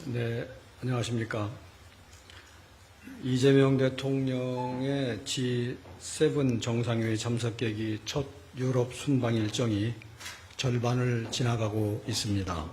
네, 안녕하십니까. 이재명 대통령의 G7 정상회의 참석 계기 첫 유럽 순방 일정이 절반을 지나가고 있습니다.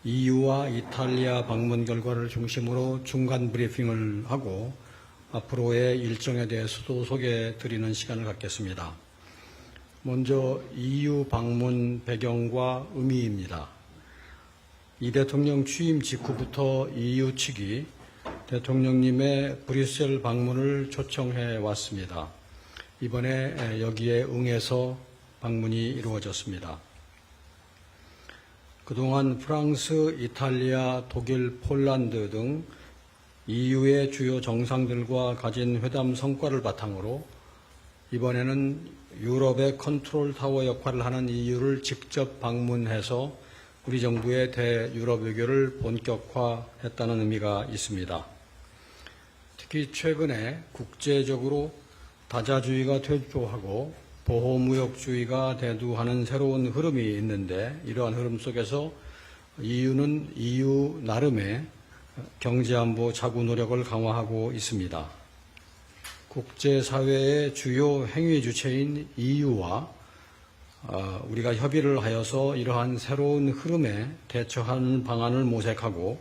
EU와 이탈리아 방문 결과를 중심으로 중간 브리핑을 하고 앞으로의 일정에 대해서도 소개해 드리는 시간을 갖겠습니다. 먼저 EU 방문 배경과 의미입니다. 이 대통령 취임 직후부터 EU 측이 대통령님의 브뤼셀 방문을 초청해 왔습니다. 이번에 여기에 응해서 방문이 이루어졌습니다. 그동안 프랑스, 이탈리아, 독일, 폴란드 등 EU의 주요 정상들과 가진 회담 성과를 바탕으로 이번에는 유럽의 컨트롤 타워 역할을 하는 EU를 직접 방문해서 우리 정부의 대유럽 외교를 본격화했다는 의미가 있습니다. 특히 최근에 국제적으로 다자주의가 퇴조하고 보호무역주의가 대두하는 새로운 흐름이 있는데, 이러한 흐름 속에서 EU는 EU 나름의 경제안보 자구 노력을 강화하고 있습니다. 국제사회의 주요 행위 주체인 EU와 우리가 협의를 하여서 이러한 새로운 흐름에 대처하는 방안을 모색하고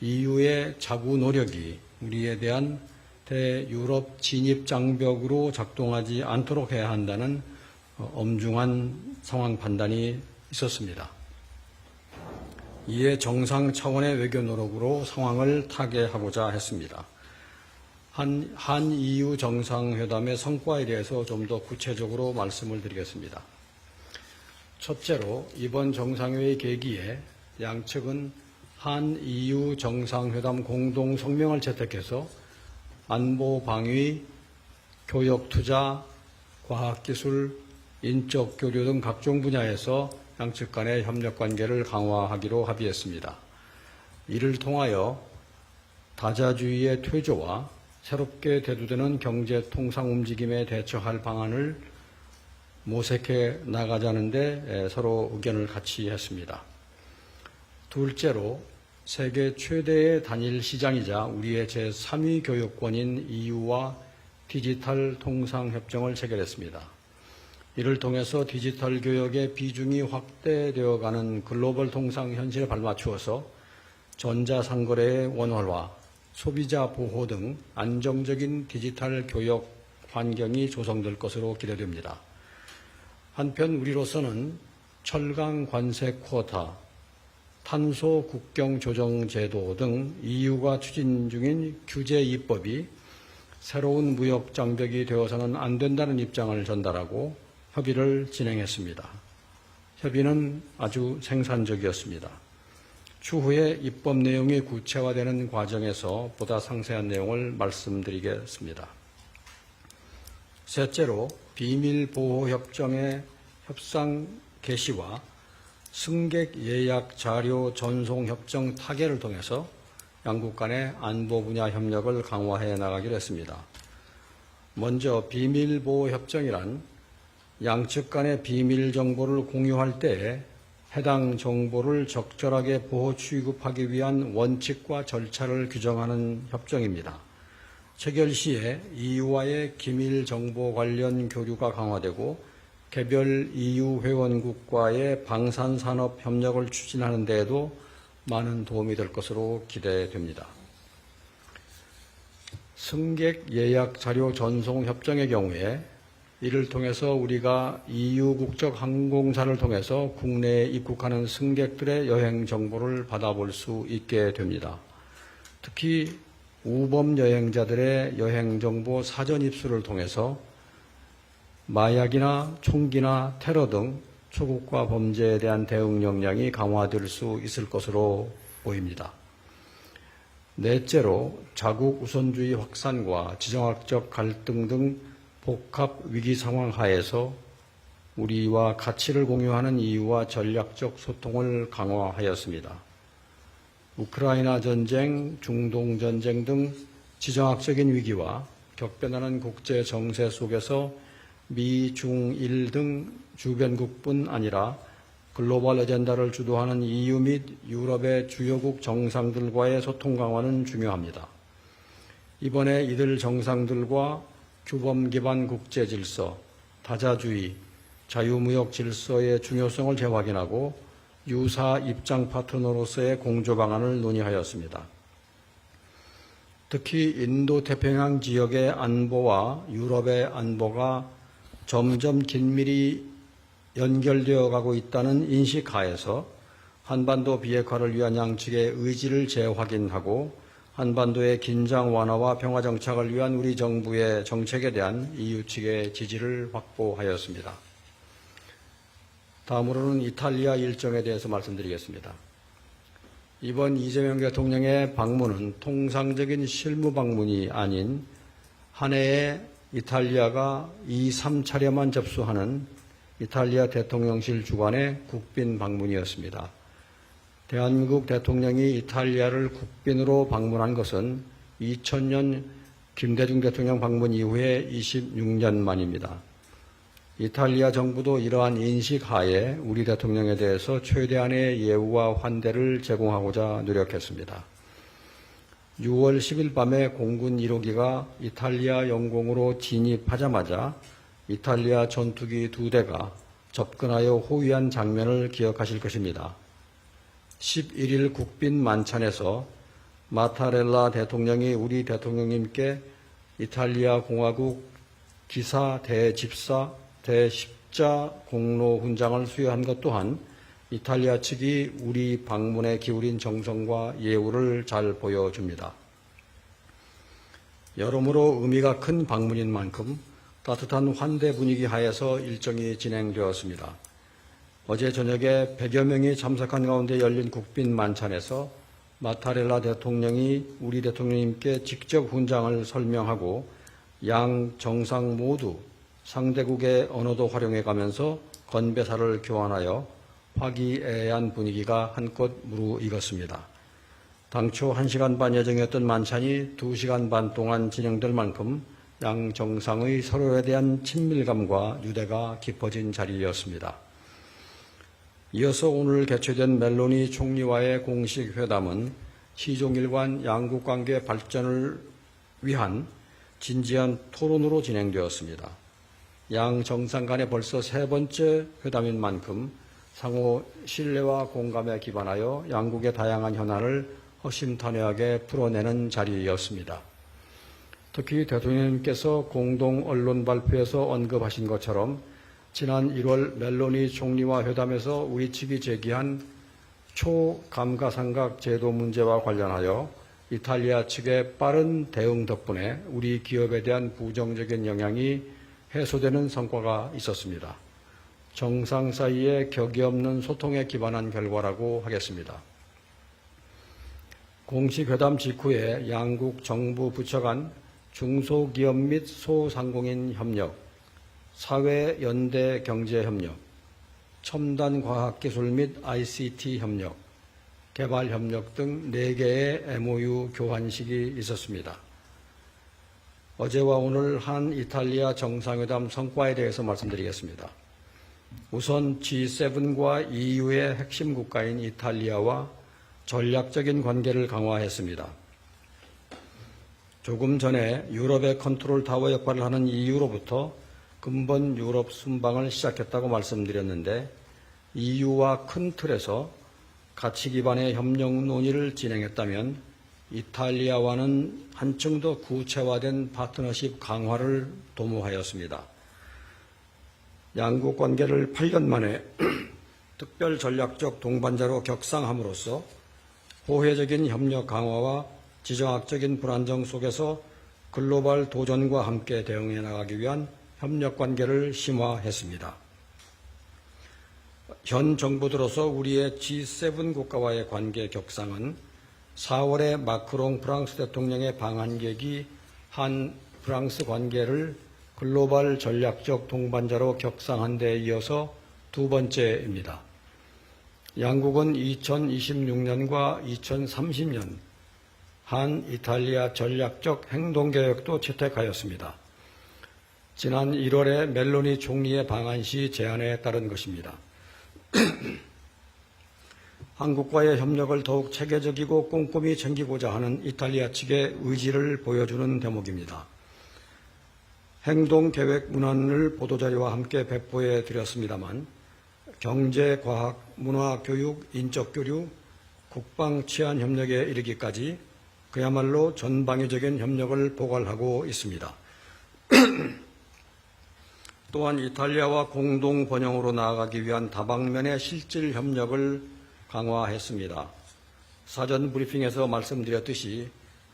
EU의 자구 노력이 우리에 대한 대유럽 진입 장벽으로 작동하지 않도록 해야 한다는 엄중한 상황 판단이 있었습니다. 이에 정상 차원의 외교 노력으로 상황을 타개하고자 했습니다. 한 EU 정상회담의 성과에 대해서 좀 더 구체적으로 말씀을 드리겠습니다. 첫째로 이번 정상회의 계기에 양측은 한 EU 정상회담 공동 성명을 채택해서 안보 방위, 교역 투자, 과학기술, 인적 교류 등 각종 분야에서 양측 간의 협력 관계를 강화하기로 합의했습니다. 이를 통하여 다자주의의 퇴조와 새롭게 대두되는 경제 통상 움직임에 대처할 방안을 모색해 나가자는데 서로 의견을 같이 했습니다. 둘째로 세계 최대의 단일 시장이자 우리의 제3위 교역권인 EU와 디지털 통상 협정을 체결했습니다. 이를 통해서 디지털 교역의 비중이 확대되어가는 글로벌 통상 현실에 발맞추어서 전자상거래의 원활화, 소비자 보호 등 안정적인 디지털 교역 환경이 조성될 것으로 기대됩니다. 한편 우리로서는 철강 관세 쿼ota, 탄소 국경 조정 제도 등 EU가 추진 중인 규제 입법이 새로운 무역 장벽이 되어서는 안 된다는 입장을 전달하고 협의를 진행했습니다. 협의는 아주 생산적이었습니다. 추후에 입법 내용이 구체화되는 과정에서 보다 상세한 내용을 말씀드리겠습니다. 셋째로 비밀보호협정의 협상 개시와 승객 예약 자료 전송 협정 타결을 통해서 양국 간의 안보 분야 협력을 강화해 나가기로 했습니다. 먼저 비밀보호협정이란 양측 간의 비밀 정보를 공유할 때에 해당 정보를 적절하게 보호 취급하기 위한 원칙과 절차를 규정하는 협정입니다. 체결 시에 EU와의 기밀 정보 관련 교류가 강화되고 개별 EU 회원국과의 방산산업 협력을 추진하는 데에도 많은 도움이 될 것으로 기대됩니다. 승객 예약 자료 전송 협정의 경우에 이를 통해서 우리가 EU 국적 항공사를 통해서 국내에 입국하는 승객들의 여행 정보를 받아볼 수 있게 됩니다. 특히 우범 여행자들의 여행 정보 사전 입수를 통해서 마약이나 총기나 테러 등 초국가 범죄에 대한 대응 역량이 강화될 수 있을 것으로 보입니다. 넷째로 자국 우선주의 확산과 지정학적 갈등 등 복합 위기 상황 하에서 우리와 가치를 공유하는 EU와 전략적 소통을 강화하였습니다. 우크라이나 전쟁, 중동 전쟁 등 지정학적인 위기와 격변하는 국제 정세 속에서 미, 중, 일 등 주변국뿐 아니라 글로벌 어젠다를 주도하는 EU 및 유럽의 주요국 정상들과의 소통 강화는 중요합니다. 이번에 이들 정상들과 규범 기반 국제 질서, 다자주의, 자유무역 질서의 중요성을 재확인하고 유사 입장 파트너로서의 공조 방안을 논의하였습니다. 특히 인도태평양 지역의 안보와 유럽의 안보가 점점 긴밀히 연결되어 가고 있다는 인식하에서 한반도 비핵화를 위한 양측의 의지를 재확인하고 한반도의 긴장 완화와 평화 정착을 위한 우리 정부의 정책에 대한 EU 측의 지지를 확보하였습니다. 다음으로는 이탈리아 일정에 대해서 말씀드리겠습니다. 이번 이재명 대통령의 방문은 통상적인 실무 방문이 아닌 한 해에 이탈리아가 2, 3차례만 접수하는 이탈리아 대통령실 주관의 국빈 방문이었습니다. 대한민국 대통령이 이탈리아를 국빈으로 방문한 것은 2000년 김대중 대통령 방문 이후에 26년 만입니다. 이탈리아 정부도 이러한 인식 하에 우리 대통령에 대해서 최대한의 예우와 환대를 제공하고자 노력했습니다. 6월 10일 밤에 공군 1호기가 이탈리아 영공으로 진입하자마자 이탈리아 전투기 2대가 접근하여 호위한 장면을 기억하실 것입니다. 11일 국빈 만찬에서 마타렐라 대통령이 우리 대통령님께 이탈리아 공화국 기사 대집사 대십자 공로 훈장을 수여한 것 또한 이탈리아 측이 우리 방문에 기울인 정성과 예우를 잘 보여줍니다. 여러모로 의미가 큰 방문인 만큼 따뜻한 환대 분위기 하에서 일정이 진행되었습니다. 어제 저녁에 100여 명이 참석한 가운데 열린 국빈 만찬에서 마타렐라 대통령이 우리 대통령님께 직접 훈장을 설명하고 양 정상 모두 상대국의 언어도 활용해 가면서 건배사를 교환하여 화기애애한 분위기가 한껏 무르익었습니다. 당초 1시간 반 예정이었던 만찬이 2시간 반 동안 진행될 만큼 양 정상의 서로에 대한 친밀감과 유대가 깊어진 자리였습니다. 이어서 오늘 개최된 멜로니 총리와의 공식 회담은 시종일관 양국 관계 발전을 위한 진지한 토론으로 진행되었습니다. 양 정상 간에 벌써 3번째 회담인 만큼 상호 신뢰와 공감에 기반하여 양국의 다양한 현안을 허심탄회하게 풀어내는 자리였습니다. 특히 대통령님께서 공동 언론 발표에서 언급하신 것처럼 지난 1월 멜로니 총리와 회담에서 우리 측이 제기한 초감가상각 제도 문제와 관련하여 이탈리아 측의 빠른 대응 덕분에 우리 기업에 대한 부정적인 영향이 해소되는 성과가 있었습니다. 정상 사이의 격이 없는 소통에 기반한 결과라고 하겠습니다. 공식 회담 직후에 양국 정부 부처 간 중소기업 및 소상공인 협력, 사회연대 경제협력, 첨단과학기술 및 ICT 협력, 개발협력 등 4개의 MOU 교환식이 있었습니다. 어제와 오늘 한 이탈리아 정상회담 성과에 대해서 말씀드리겠습니다. 우선 G7과 EU의 핵심 국가인 이탈리아와 전략적인 관계를 강화했습니다. 조금 전에 유럽의 컨트롤 타워 역할을 하는 EU로부터 근본 유럽 순방을 시작했다고 말씀드렸는데 EU와 큰 틀에서 가치 기반의 협력 논의를 진행했다면 이탈리아와는 한층 더 구체화된 파트너십 강화를 도모하였습니다. 양국 관계를 8년 만에 특별 전략적 동반자로 격상함으로써 호혜적인 협력 강화와 지정학적인 불안정 속에서 글로벌 도전과 함께 대응해 나가기 위한 협력 관계를 심화했습니다. 현 정부 들어서 우리의 G7 국가와의 관계 격상은 4월에 마크롱 프랑스 대통령의 방한객이 한 프랑스 관계를 글로벌 전략적 동반자로 격상한 데 이어서 2번째입니다. 양국은 2026년과 2030년 한 이탈리아 전략적 행동계획도 채택하였습니다. 지난 1월에 멜로니 총리의 방한 시 제안에 따른 것입니다. 한국과의 협력을 더욱 체계적이고 꼼꼼히 챙기고자 하는 이탈리아 측의 의지를 보여주는 대목입니다. 행동계획 문안을 보도자료와 함께 배포해 드렸습니다만 경제, 과학, 문화, 교육, 인적교류, 국방, 치안 협력에 이르기까지 그야말로 전방위적인 협력을 포괄하고 있습니다. 또한 이탈리아와 공동 번영으로 나아가기 위한 다방면의 실질 협력을 강화했습니다. 사전 브리핑에서 말씀드렸듯이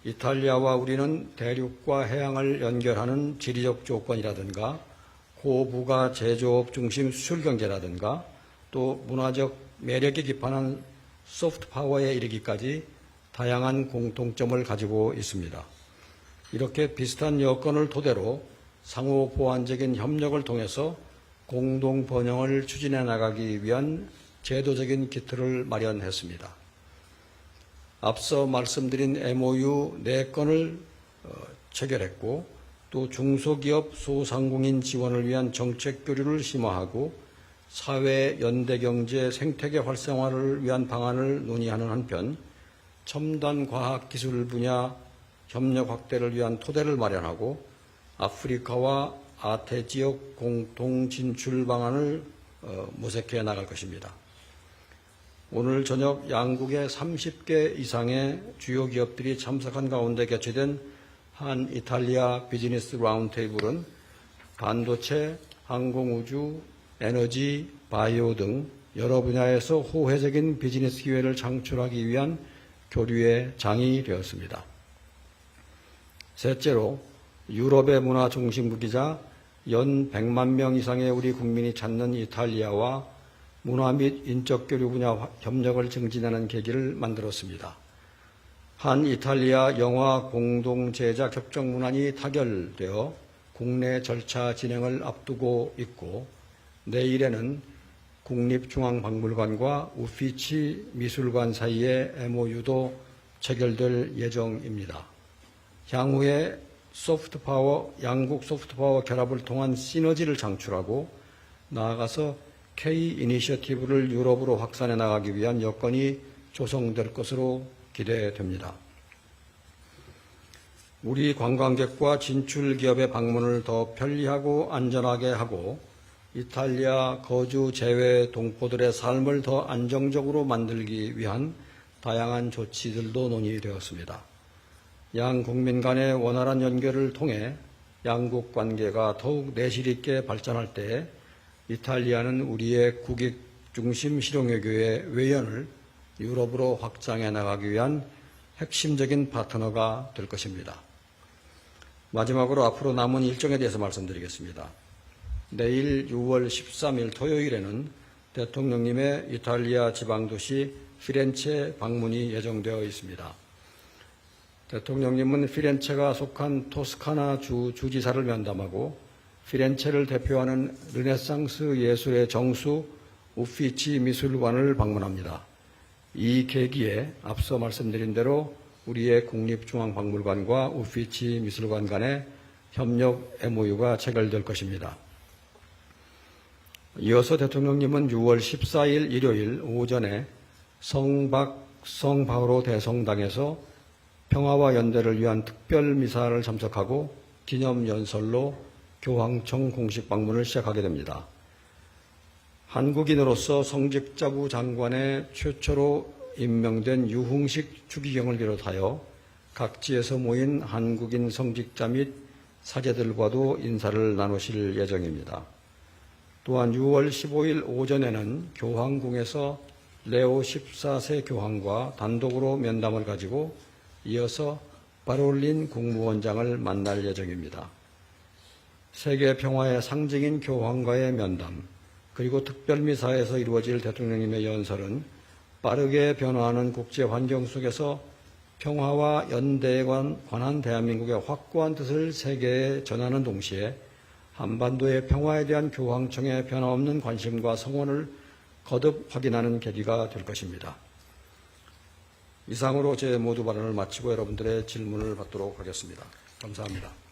이탈리아와 우리는 대륙과 해양을 연결하는 지리적 조건이라든가 고부가 제조업 중심 수출 경제라든가 또 문화적 매력이 기반한 소프트 파워에 이르기까지 다양한 공통점을 가지고 있습니다. 이렇게 비슷한 여건을 토대로 상호 보완적인 협력을 통해서 공동 번영을 추진해 나가기 위한 제도적인 기틀을 마련했습니다. 앞서 말씀드린 MOU 4건을 체결했고 또 중소기업 소상공인 지원을 위한 정책 교류를 심화하고 사회 연대경제 생태계 활성화를 위한 방안을 논의하는 한편 첨단 과학기술 분야 협력 확대를 위한 토대를 마련하고 아프리카와 아태 지역 공동 진출 방안을 모색해 나갈 것입니다. 오늘 저녁 양국의 30개 이상의 주요 기업들이 참석한 가운데 개최된 한 이탈리아 비즈니스 라운드테이블은 반도체, 항공우주, 에너지, 바이오 등 여러 분야에서 호혜적인 비즈니스 기회를 창출하기 위한 교류의 장이 되었습니다. 셋째로 유럽의 문화 중심국이자 연 100만 명 이상의 우리 국민이 찾는 이탈리아와 문화 및 인적 교류 분야 협력을 증진하는 계기를 만들었습니다. 한 이탈리아 영화 공동 제작 협정 문안이 타결되어 국내 절차 진행을 앞두고 있고 내일에는 국립중앙박물관과 우피치 미술관 사이의 MOU도 체결될 예정입니다. 향후에 양국 소프트파워 결합을 통한 시너지를 창출하고 나아가서 K-이니셔티브를 유럽으로 확산해 나가기 위한 여건이 조성될 것으로 기대됩니다. 우리 관광객과 진출 기업의 방문을 더 편리하고 안전하게 하고 이탈리아 거주 재외 동포들의 삶을 더 안정적으로 만들기 위한 다양한 조치들도 논의되었습니다. 양 국민 간의 원활한 연결을 통해 양국 관계가 더욱 내실 있게 발전할 때 이탈리아는 우리의 국익 중심 실용외교의 외연을 유럽으로 확장해 나가기 위한 핵심적인 파트너가 될 것입니다. 마지막으로 앞으로 남은 일정에 대해서 말씀드리겠습니다. 내일 6월 13일 토요일에는 대통령님의 이탈리아 지방도시 피렌체 방문이 예정되어 있습니다. 대통령님은 피렌체가 속한 토스카나 주 주지사를 면담하고 피렌체를 대표하는 르네상스 예술의 정수 우피치 미술관을 방문합니다. 이 계기에 앞서 말씀드린 대로 우리의 국립중앙박물관과 우피치 미술관 간의 협력 MOU가 체결될 것입니다. 이어서 대통령님은 6월 14일 일요일 오전에 성바오로 대성당에서 평화와 연대를 위한 특별 미사를 참석하고 기념연설로 교황청 공식 방문을 시작하게 됩니다. 한국인으로서 성직자부 장관의 최초로 임명된 유흥식 추기경을 비롯하여 각지에서 모인 한국인 성직자 및 사제들과도 인사를 나누실 예정입니다. 또한 6월 15일 오전에는 교황궁에서 레오 14세 교황과 단독으로 면담을 가지고 이어서 바롤린 국무원장을 만날 예정입니다. 세계 평화의 상징인 교황과의 면담, 그리고 특별미사에서 이루어질 대통령님의 연설은 빠르게 변화하는 국제 환경 속에서 평화와 연대에 관한 대한민국의 확고한 뜻을 세계에 전하는 동시에 한반도의 평화에 대한 교황청의 변함없는 관심과 성원을 거듭 확인하는 계기가 될 것입니다. 이상으로 제 모두 발언을 마치고 여러분들의 질문을 받도록 하겠습니다. 감사합니다.